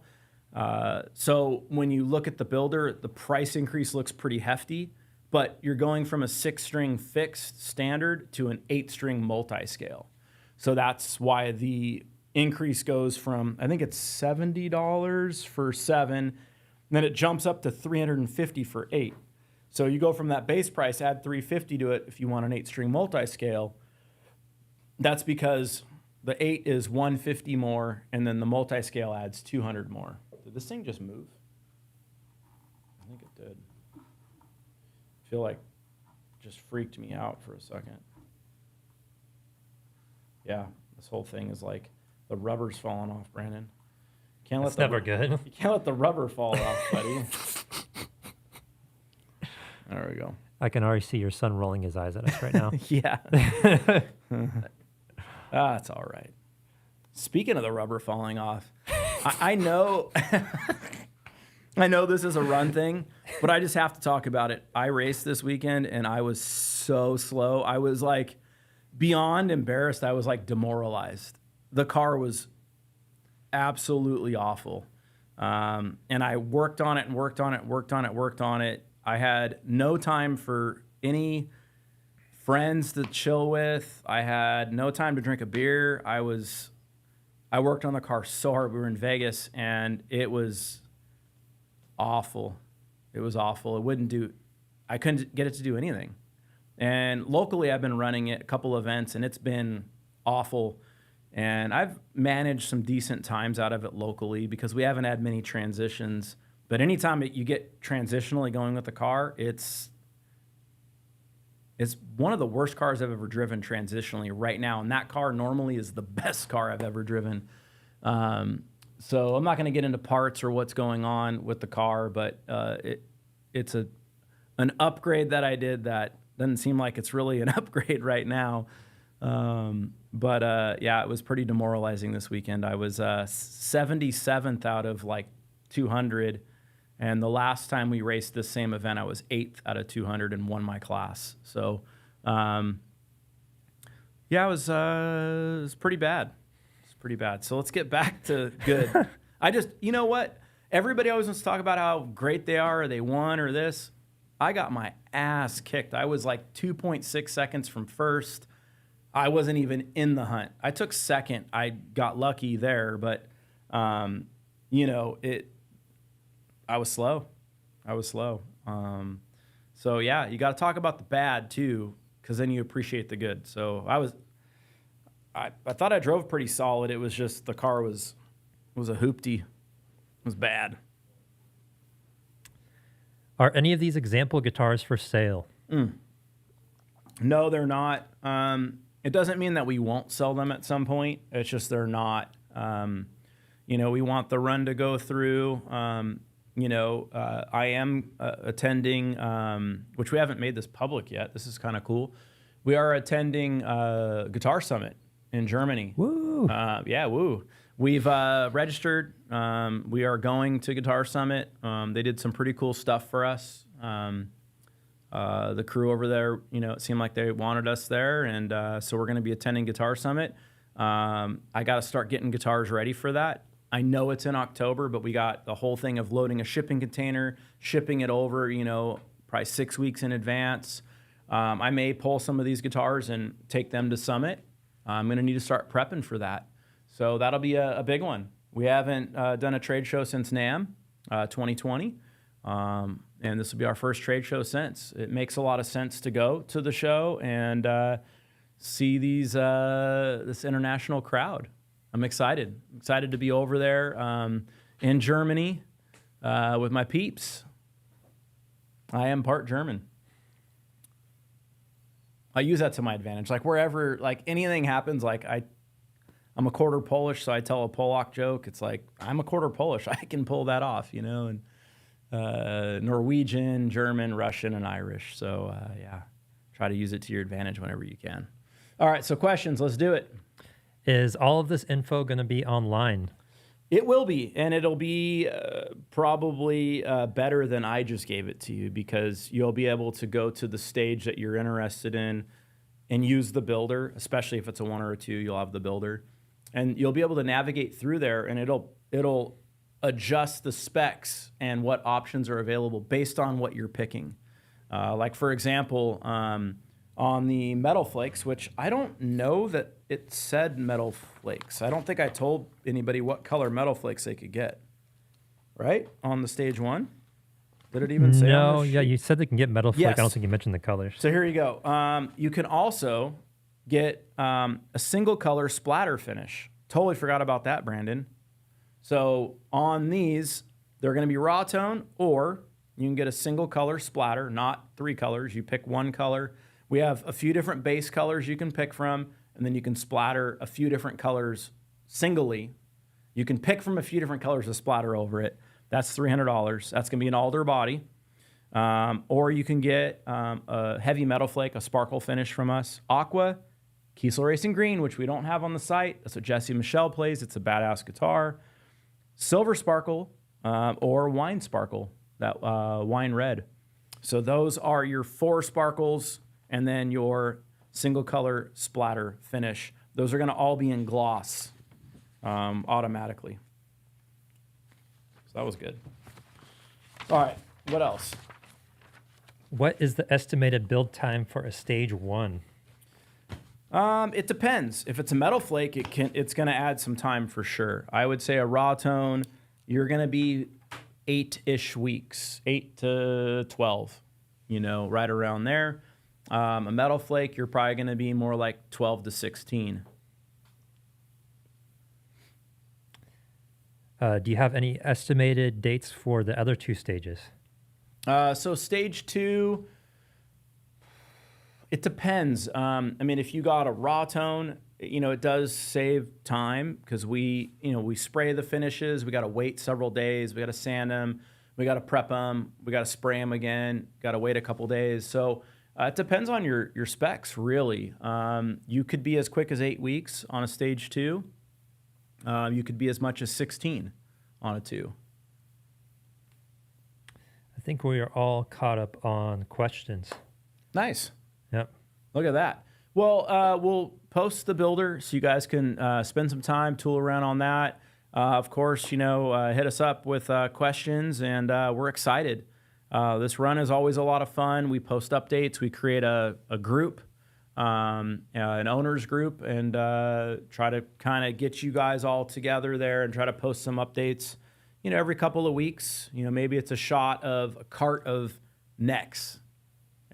So when you look at the builder, the price increase looks pretty hefty, but you're going from a 6-string fixed standard to an 8-string multi-scale. So that's why the increase goes from, I think it's $70 for 7, and then it jumps up to $350 for 8. So you go from that base price, add $350 to it if you want an 8-string multi-scale. That's because the 8 is $150 more, and then the multi-scale adds $200 more. Did this thing just move? I think it did. I feel like it just freaked me out for a second. Yeah, this whole thing is like the rubber's falling off, Brandon.
That's never good.
You can't let the rubber fall off, buddy. There we go.
I can already see your son rolling his eyes at us right now.
Yeah. That's all right. Speaking of the rubber falling off, I know I know this is a run thing, but I just have to talk about it. I raced this weekend, and I was so slow. I was like beyond embarrassed. I was like demoralized. The car was absolutely awful. And I worked on it and worked on it, worked on it, worked on it. I had no time for any friends to chill with. I had no time to drink a beer. I worked on the car so hard. We were in Vegas, and it was awful. It was awful. I couldn't get it to do anything. And locally, I've been running it a couple events, and it's been awful. And I've managed some decent times out of it locally because we haven't had many transitions. But anytime you get transitionally going with the car, it's one of the worst cars I've ever driven transitionally right now. And that car normally is the best car I've ever driven. So I'm not going to get into parts or what's going on with the car, but it's an upgrade that I did that doesn't seem like it's really an upgrade right now. But yeah, it was pretty demoralizing this weekend. I was 77th out of like 200. And the last time we raced this same event, I was 8th out of 200 and won my class. So, yeah, it was pretty bad. It's pretty bad. So let's get back to good. You know what? Everybody always wants to talk about how great they are or they won or this. I got my ass kicked. I was like 2.6 seconds from first. I wasn't even in the hunt. I took second. I got lucky there, but, you know, I was slow. So yeah, you got to talk about the bad too, because then you appreciate the good. So I thought I drove pretty solid. It was just the car was a hoopty. It was bad.
Are any of these example guitars for sale?
No, they're not. It doesn't mean that we won't sell them at some point. It's just they're not. You know, we want the run to go through. You know, I am attending, which we haven't made this public yet. This is kind of cool. We are attending Guitar Summit in Germany.
Woo!
Yeah, woo. We've registered. We are going to Guitar Summit. They did some pretty cool stuff for us. The crew over there, you know, it seemed like they wanted us there, and so we're going to be attending Guitar Summit. I got to start getting guitars ready for that. I know it's in October, but we got the whole thing of loading a shipping container, shipping it over, you know, probably 6 weeks in advance. I may pull some of these guitars and take them to Summit. I'm going to need to start prepping for that. So that'll be a big one. We haven't done a trade show since NAMM 2020. And this will be our first trade show since. It makes a lot of sense to go to the show and see this international crowd. I'm excited to be over there in Germany with my peeps. I am part German. I use that to my advantage. Like wherever, like anything happens, like I'm a quarter Polish, so I tell a Polak joke. It's like, I'm a quarter Polish. I can pull that off, you know, and Norwegian, German, Russian, and Irish. So yeah, try to use it to your advantage whenever you can. All right, so questions, let's do it.
Is all of this info going to be online?
It will be, and it'll be probably better than I just gave it to you, because you'll be able to go to the stage that you're interested in and use the builder, especially if it's a 1 or a 2, you'll have the builder. And you'll be able to navigate through there, and it'll adjust the specs and what options are available based on what you're picking. Like, for example, on the Metal Flakes, which I don't know that it said Metal Flakes. I don't think I told anybody what color Metal Flakes they could get, right? On the stage 1? Did it even say?
No, yeah, you said they can get Metal Flake.
Yes.
I don't think you mentioned the colors.
So here you go. You can also get a single color splatter finish. Totally forgot about that, Brandon. So on these, they're going to be raw tone, or you can get a single color splatter, not 3 colors. You pick 1 color. We have a few different base colors you can pick from, and then you can splatter a few different colors singly. You can pick from a few different colors to splatter over it. That's $300. That's going to be an alder body. Or you can get a heavy metal flake, a sparkle finish from us. Aqua, Kiesel Racing Green, which we don't have on the site. That's what Jesse Michelle plays. It's a badass guitar. Silver Sparkle or Wine Sparkle, that wine red. So those are your 4 sparkles and then your single color splatter finish. Those are going to all be in gloss automatically. So that was good. All right, what else?
What is the estimated build time for a stage 1?
It depends. If it's a metal flake, it's going to add some time for sure. I would say a raw tone, you're going to be 8-ish weeks, 8 to 12, you know, right around there. A metal flake, you're probably going to be more like 12 to 16.
Do you have any estimated dates for the other 2 stages?
So stage 2, it depends. I mean, if you got a raw tone, it does save time because we spray the finishes. We got to wait several days. We got to sand them. We got to prep them. We got to spray them again. Got to wait a couple days. So it depends on your specs, really. You could be as quick as 8 weeks on a stage 2. You could be as much as 16 on a 2.
I think we are all caught up on questions.
Nice.
Yep.
Look at that. Well, we'll post the builder so you guys can spend some time, tool around on that. Of course, hit us up with questions, and we're excited. This run is always a lot of fun. We post updates. We create a group, an owners group, and try to kind of get you guys all together there and try to post some updates, every couple of weeks. Maybe it's a shot of a cart of necks.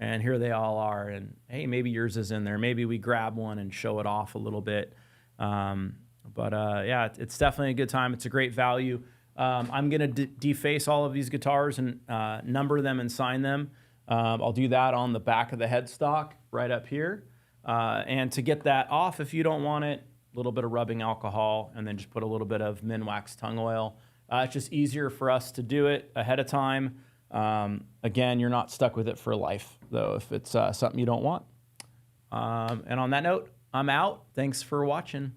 And here they all are. And hey, maybe yours is in there. Maybe we grab one and show it off a little bit. Yeah, it's definitely a good time. It's a great value. I'm going to deface all of these guitars and number them and sign them. I'll do that on the back of the headstock right up here. And to get that off, if you don't want it, a little bit of rubbing alcohol and then just put a little bit of Minwax tongue oil. It's just easier for us to do it ahead of time. Again, you're not stuck with it for life, though, if it's something you don't want. And on that note, I'm out. Thanks for watching.